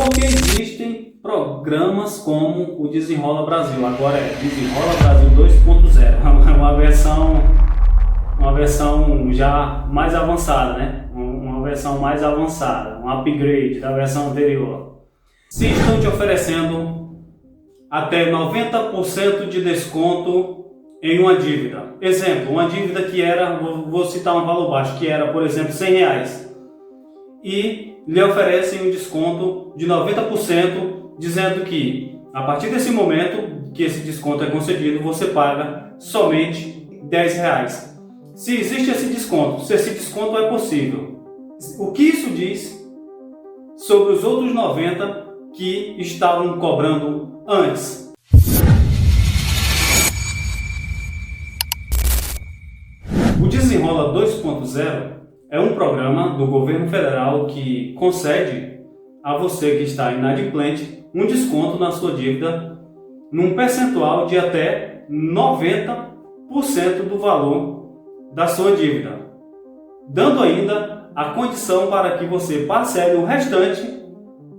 Porque existem programas como o Desenrola Brasil, agora é Desenrola Brasil 2.0, uma versão já mais avançada, né? Uma versão mais avançada, um upgrade da versão anterior. Se estão te oferecendo até 90% de desconto em uma dívida. Exemplo, uma dívida que era, vou citar um valor baixo, que era, por exemplo, R$100. E lhe oferecem um desconto de 90%, dizendo que a partir desse momento que esse desconto é concedido, você paga somente R$10. Se existe esse desconto, se esse desconto é possível, o que isso diz sobre os outros 90 que estavam cobrando antes? O Desenrola 2.0 é um programa do governo federal que concede a você que está inadimplente um desconto na sua dívida num percentual de até 90% do valor da sua dívida, dando ainda a condição para que você parcele o restante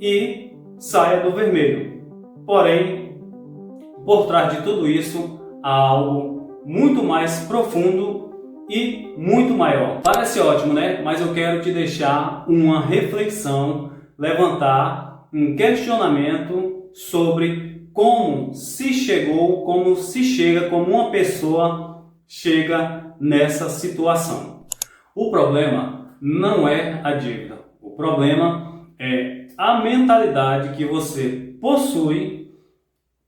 e saia do vermelho. Porém, por trás de tudo isso, há algo muito mais profundo e muito maior. Parece ótimo, né? Mas eu quero te deixar uma reflexão, levantar um questionamento sobre como se chegou, como se chega, como uma pessoa chega nessa situação. O problema não é a dívida. O problema é a mentalidade que você possui,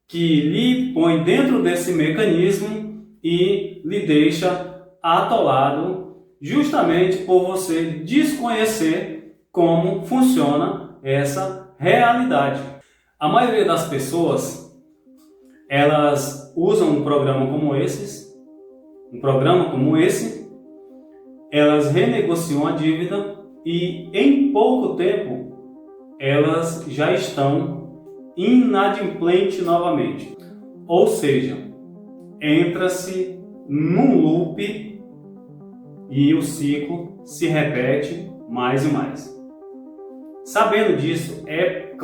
que lhe põe dentro desse mecanismo e lhe deixa atolado, justamente por você desconhecer como funciona essa realidade. A maioria das pessoas, elas usam um programa como esse, elas renegociam a dívida e em pouco tempo elas já estão inadimplentes novamente. Ou seja, entra-se num loop e o ciclo se repete mais e mais. Sabendo disso, é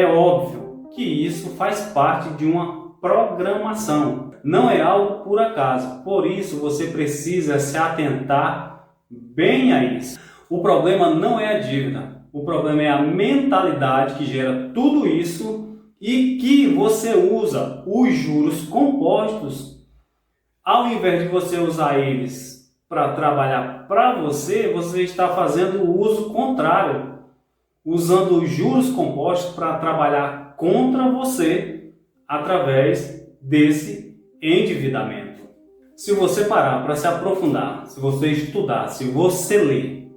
óbvio que isso faz parte de uma programação. Não é algo por acaso. Por isso você precisa se atentar bem a isso. O problema não é a dívida. O problema é a mentalidade que gera tudo isso e que você usa os juros compostos. Ao invés de você usar eles para trabalhar para você, você está fazendo o uso contrário, usando os juros compostos para trabalhar contra você através desse endividamento. Se você parar para se aprofundar, se você estudar, se você ler,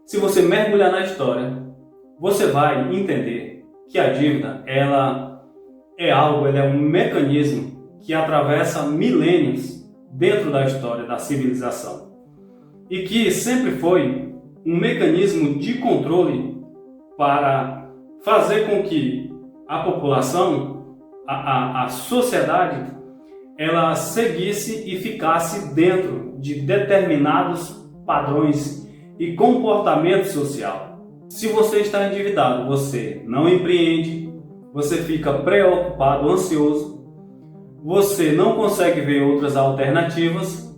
se você mergulhar na história, você vai entender que a dívida ela é um mecanismo que atravessa milênios dentro da história da civilização e que sempre foi um mecanismo de controle para fazer com que a população, a sociedade, ela seguisse e ficasse dentro de determinados padrões e comportamento social. Se você está endividado, você não empreende, você fica preocupado, ansioso, você não consegue ver outras alternativas,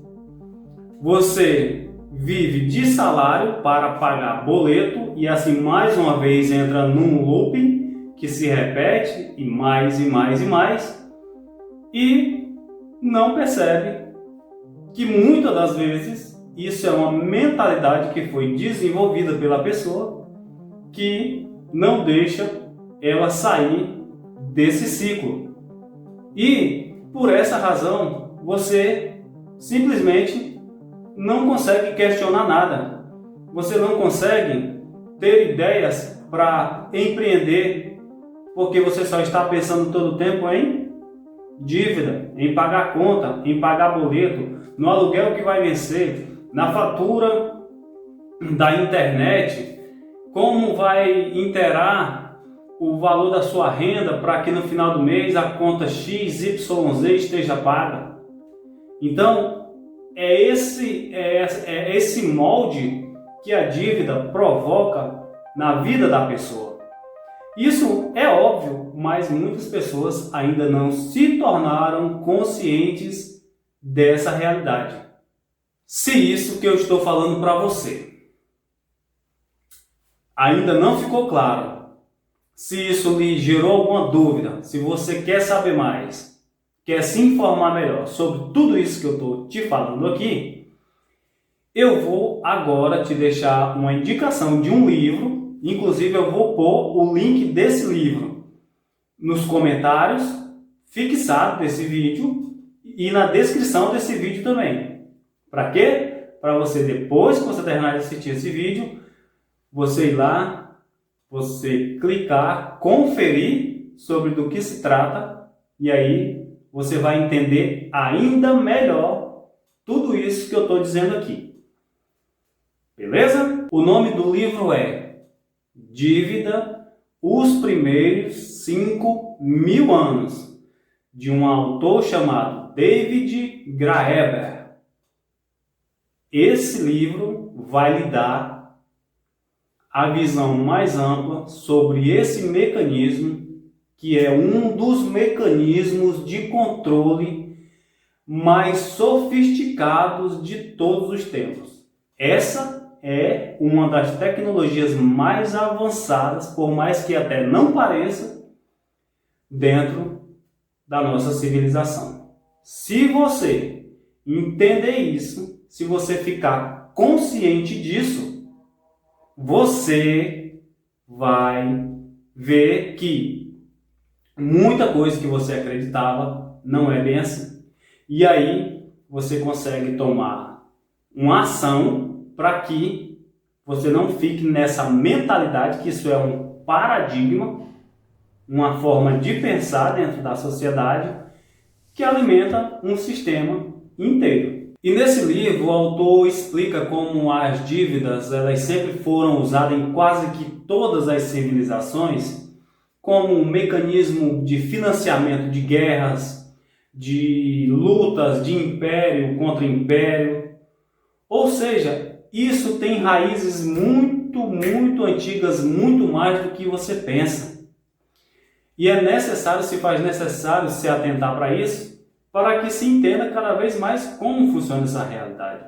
você vive de salário para pagar boleto e assim mais uma vez entra num loop que se repete e mais e não percebe que muitas das vezes isso é uma mentalidade que foi desenvolvida pela pessoa que não deixa ela sair desse ciclo. E por essa razão, você simplesmente não consegue questionar nada. Você não consegue ter ideias para empreender, porque você só está pensando todo o tempo em dívida, em pagar conta, em pagar boleto, no aluguel que vai vencer, na fatura da internet, como vai inteirar o valor da sua renda para que no final do mês a conta XYZ esteja paga. Então, é esse molde que a dívida provoca na vida da pessoa. Isso é óbvio, mas muitas pessoas ainda não se tornaram conscientes dessa realidade. Se isso que eu estou falando para você ainda não ficou claro, se isso lhe gerou alguma dúvida, se você quer saber mais, quer se informar melhor sobre tudo isso que eu estou te falando aqui, eu vou agora te deixar uma indicação de um livro. Inclusive eu vou pôr o link desse livro nos comentários fixado desse vídeo e na descrição desse vídeo também. Para quê? Para você, depois que você terminar de assistir esse vídeo, você ir lá, você clicar, conferir sobre do que se trata, e aí você vai entender ainda melhor tudo isso que eu estou dizendo aqui. Beleza? O nome do livro é Dívida, os primeiros 5.000 anos, de um autor chamado David Graeber. Esse livro vai lhe dar a visão mais ampla sobre esse mecanismo, que é um dos mecanismos de controle mais sofisticados de todos os tempos. Essa é uma das tecnologias mais avançadas, por mais que até não pareça, dentro da nossa civilização. Se você entender isso, se você ficar consciente disso, você vai ver que muita coisa que você acreditava não é bem assim. E aí você consegue tomar uma ação para que você não fique nessa mentalidade, que isso é um paradigma, uma forma de pensar dentro da sociedade que alimenta um sistema inteiro. E nesse livro o autor explica como as dívidas elas sempre foram usadas em quase que todas as civilizações como um mecanismo de financiamento de guerras, de lutas de império contra império. Ou seja, isso tem raízes muito antigas, muito mais do que você pensa. E é necessário, se faz necessário se atentar para isso, para que se entenda cada vez mais como funciona essa realidade.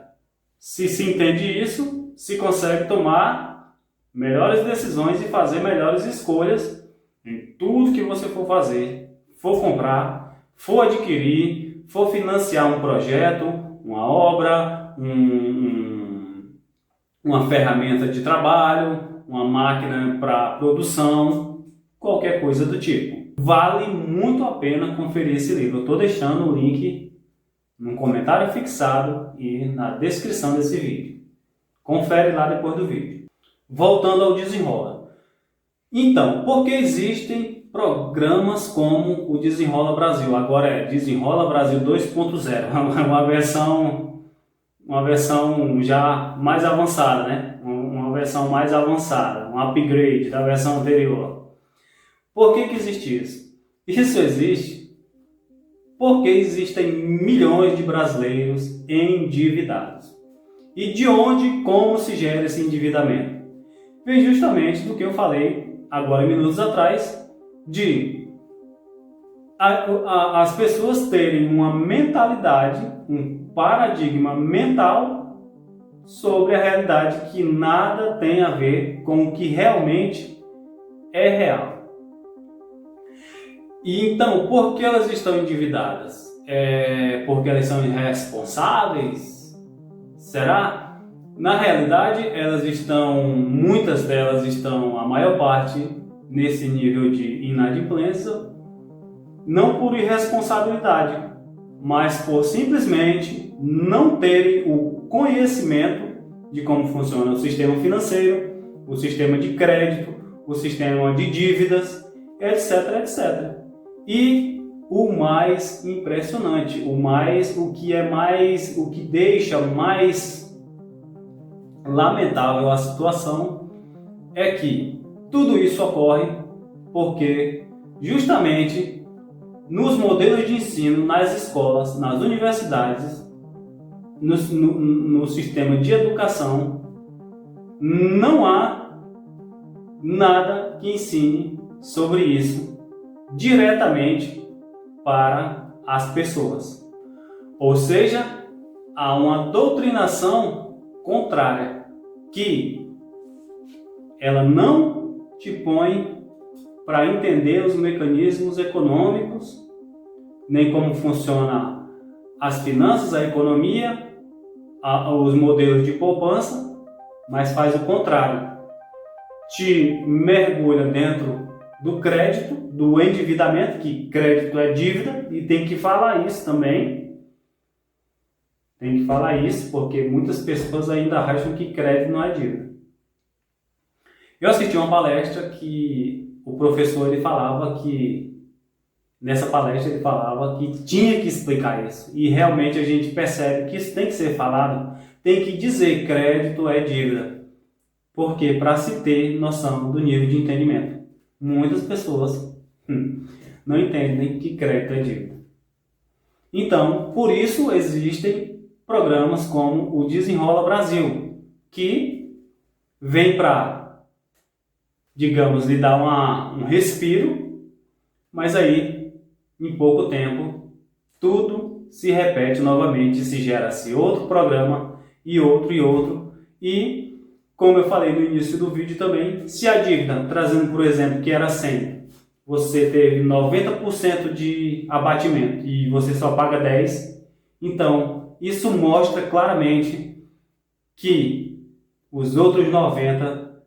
Se entende isso, se consegue tomar melhores decisões e fazer melhores escolhas em tudo que você for fazer, for comprar, for adquirir, for financiar um projeto, uma obra, uma ferramenta de trabalho, uma máquina para produção, qualquer coisa do tipo. Vale muito a pena conferir esse livro. Eu estou deixando o link no comentário fixado e na descrição desse vídeo. Confere lá depois do vídeo. Voltando ao Desenrola. Então, por que existem programas como o Desenrola Brasil? Agora é Desenrola Brasil 2.0, uma versão já mais avançada, né? Uma versão mais avançada, um upgrade da versão anterior. Por que existe isso? Isso existe porque existem milhões de brasileiros endividados. E de onde e como se gera esse endividamento? Vem justamente do que eu falei agora minutos atrás, de as pessoas terem uma mentalidade, um paradigma mental sobre a realidade que nada tem a ver com o que realmente é real. E então, por que elas estão endividadas? Porque elas são irresponsáveis? Será? Na realidade, muitas delas estão, a maior parte, nesse nível de inadimplência, não por irresponsabilidade, mas por simplesmente não terem o conhecimento de como funciona o sistema financeiro, o sistema de crédito, o sistema de dívidas, etc, etc. E o mais impressionante, o que deixa mais lamentável a situação é que tudo isso ocorre porque justamente nos modelos de ensino, nas escolas, nas universidades, no sistema de educação, não há nada que ensine sobre isso diretamente para as pessoas. Ou seja, há uma doutrinação contrária, que ela não te põe para entender os mecanismos econômicos, nem como funciona as finanças, a economia, os modelos de poupança, mas faz o contrário. Te mergulha dentro do crédito, do endividamento, que crédito é dívida, e tem que falar isso também. Tem que falar isso, porque muitas pessoas ainda acham que crédito não é dívida. Eu assisti uma palestra que o professor ele falava que, nessa palestra ele falava que tinha que explicar isso. E realmente a gente percebe que isso tem que ser falado, tem que dizer crédito é dívida. Porque para se ter noção do nível de entendimento. Muitas pessoas não entendem que crédito é dívida. Então, por isso existem programas como o Desenrola Brasil, que vem para, digamos, lhe dar um respiro, mas aí, em pouco tempo, tudo se repete novamente, se gera-se outro programa e outro, e como eu falei no início do vídeo também, se a dívida, trazendo por exemplo que era 100, você teve 90% de abatimento e você só paga 10, então isso mostra claramente que os outros 90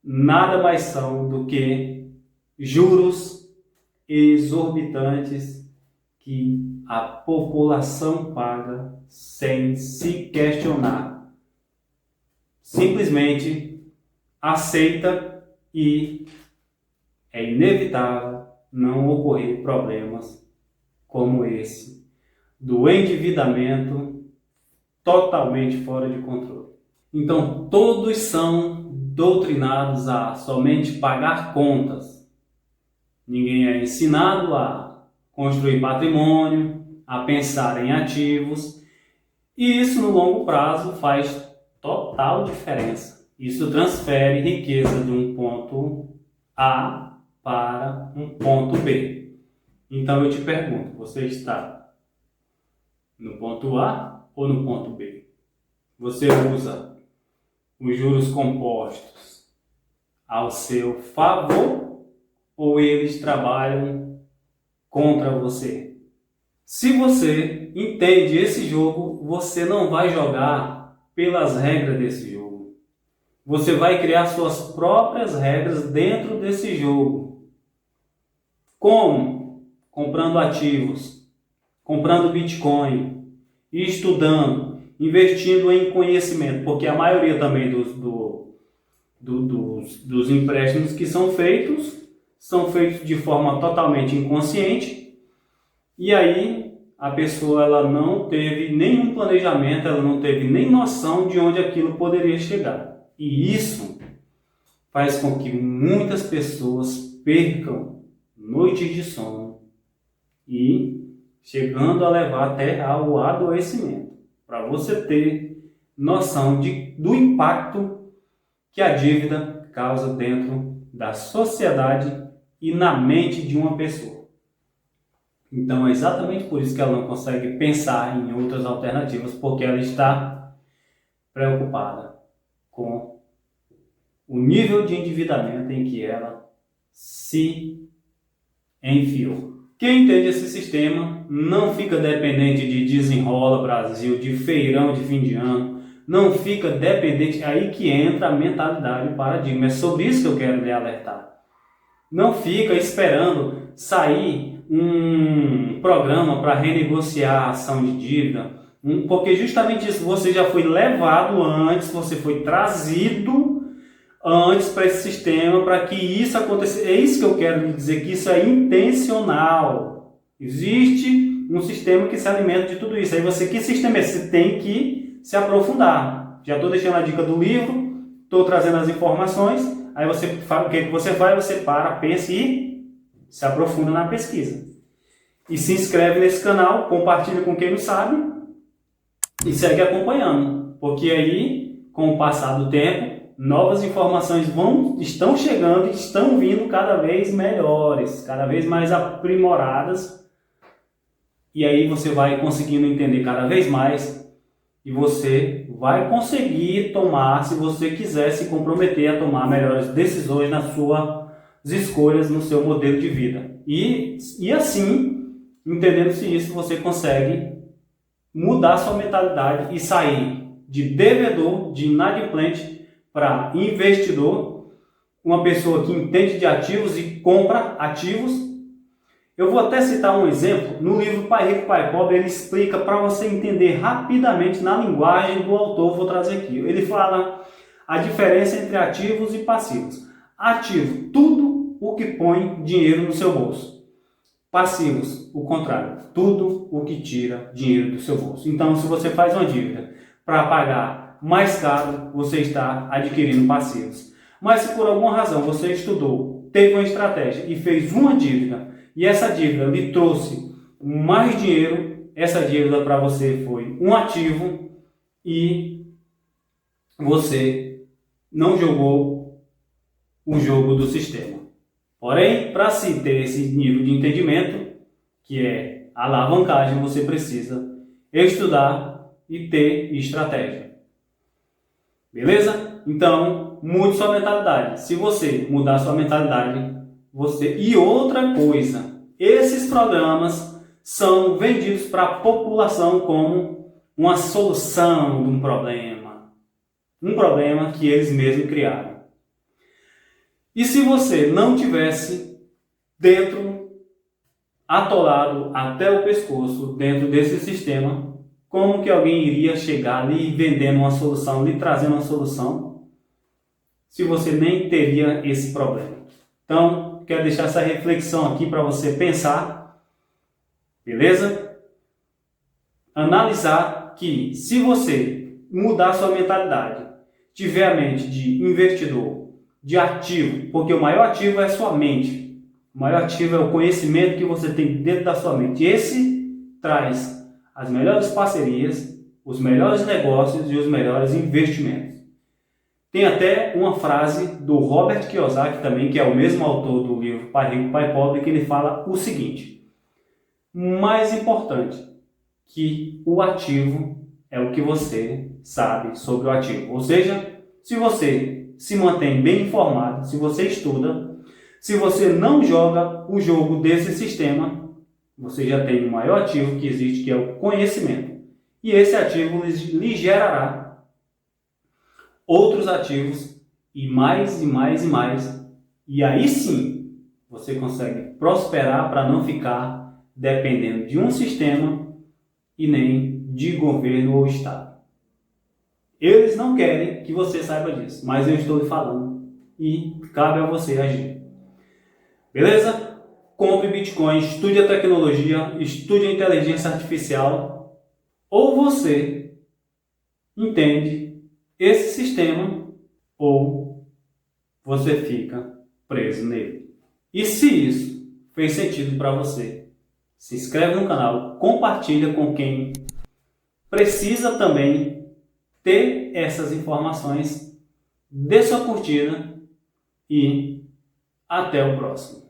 nada mais são do que juros exorbitantes que a população paga sem se questionar. Simplesmente aceita e é inevitável não ocorrer problemas como esse do endividamento totalmente fora de controle. Então todos são doutrinados a somente pagar contas. Ninguém é ensinado a construir patrimônio, a pensar em ativos, e isso no longo prazo faz total diferença. Isso transfere riqueza de um ponto A para um ponto B. Então eu te pergunto, você está no ponto A ou no ponto B? Você usa os juros compostos ao seu favor ou eles trabalham contra você? Se você entende esse jogo, você não vai jogar pelas regras desse jogo. Você vai criar suas próprias regras dentro desse jogo. Como? Comprando ativos, comprando Bitcoin, estudando, investindo em conhecimento, porque a maioria também dos empréstimos que são feitos de forma totalmente inconsciente, e aí a pessoa ela não teve nenhum planejamento, ela não teve nem noção de onde aquilo poderia chegar. E isso faz com que muitas pessoas percam noites de sono e chegando a levar até ao adoecimento. Para você ter noção do impacto que a dívida causa dentro da sociedade e na mente de uma pessoa. Então é exatamente por isso que ela não consegue pensar em outras alternativas, porque ela está preocupada com o nível de endividamento em que ela se enfiou. Quem entende esse sistema não fica dependente de Desenrola Brasil, de feirão de fim de ano, não fica dependente, aí que entra a mentalidade, o paradigma. É sobre isso que eu quero lhe alertar. Não fica esperando sair um programa para renegociar a ação de dívida, porque justamente isso, você já foi levado antes, você foi trazido antes para esse sistema, para que isso aconteça. É isso que eu quero lhe dizer, que isso é intencional. Existe um sistema que se alimenta de tudo isso. Aí você, que sistema é esse? Você tem que se aprofundar. Já estou deixando a dica do livro, estou trazendo as informações, aí você fala, o que você faz? Você para, pensa e se aprofunda na pesquisa. E se inscreve nesse canal, compartilha com quem não sabe e segue acompanhando. Porque aí, com o passar do tempo, novas informações estão chegando e estão vindo cada vez melhores, cada vez mais aprimoradas. E aí você vai conseguindo entender cada vez mais e você vai conseguir tomar, se você quiser se comprometer a tomar melhores decisões nas suas escolhas, no seu modelo de vida. E assim, entendendo-se isso, você consegue mudar sua mentalidade e sair de devedor, de inadimplente, para investidor, uma pessoa que entende de ativos e compra ativos. Eu vou até citar um exemplo, no livro Pai Rico, Pai Pobre, ele explica para você entender rapidamente na linguagem do autor, vou trazer aqui. Ele fala a diferença entre ativos e passivos. Ativo, tudo o que põe dinheiro no seu bolso. Passivos, o contrário, tudo o que tira dinheiro do seu bolso. Então, se você faz uma dívida para pagar mais caro, você está adquirindo passivos. Mas se por alguma razão você estudou, teve uma estratégia e fez uma dívida, e essa dívida lhe trouxe mais dinheiro, essa dívida para você foi um ativo e você não jogou o jogo do sistema. Porém, para se ter esse nível de entendimento, que é a alavancagem, você precisa estudar e ter estratégia. Beleza? Então, mude sua mentalidade. Se você mudar sua mentalidade, E outra coisa, esses programas são vendidos para a população como uma solução de um problema que eles mesmos criaram. E se você não tivesse atolado até o pescoço dentro desse sistema, como que alguém iria chegar ali vendendo uma solução, lhe trazendo uma solução, se você nem teria esse problema? Então, quero deixar essa reflexão aqui para você pensar, beleza? Analisar que se você mudar sua mentalidade, tiver a mente de investidor, de ativo, porque o maior ativo é a sua mente, o maior ativo é o conhecimento que você tem dentro da sua mente. Esse traz as melhores parcerias, os melhores negócios e os melhores investimentos. Tem até uma frase do Robert Kiyosaki também, que é o mesmo autor do livro Pai Rico, Pai Pobre, que ele fala o seguinte: mais importante que o ativo é o que você sabe sobre o ativo. Ou seja, se você se mantém bem informado, se você estuda, se você não joga o jogo desse sistema, você já tem o maior ativo que existe, que é o conhecimento. E esse ativo lhe gerará outros ativos e mais e mais e mais. E aí sim, você consegue prosperar para não ficar dependendo de um sistema e nem de governo ou Estado. Eles não querem que você saiba disso, mas eu estou lhe falando e cabe a você agir. Beleza? Compre Bitcoin, estude a tecnologia, estude a inteligência artificial, ou você entende esse sistema ou você fica preso nele. E se isso fez sentido para você, se inscreve no canal, compartilha com quem precisa também ter essas informações, dê sua curtida e até o próximo.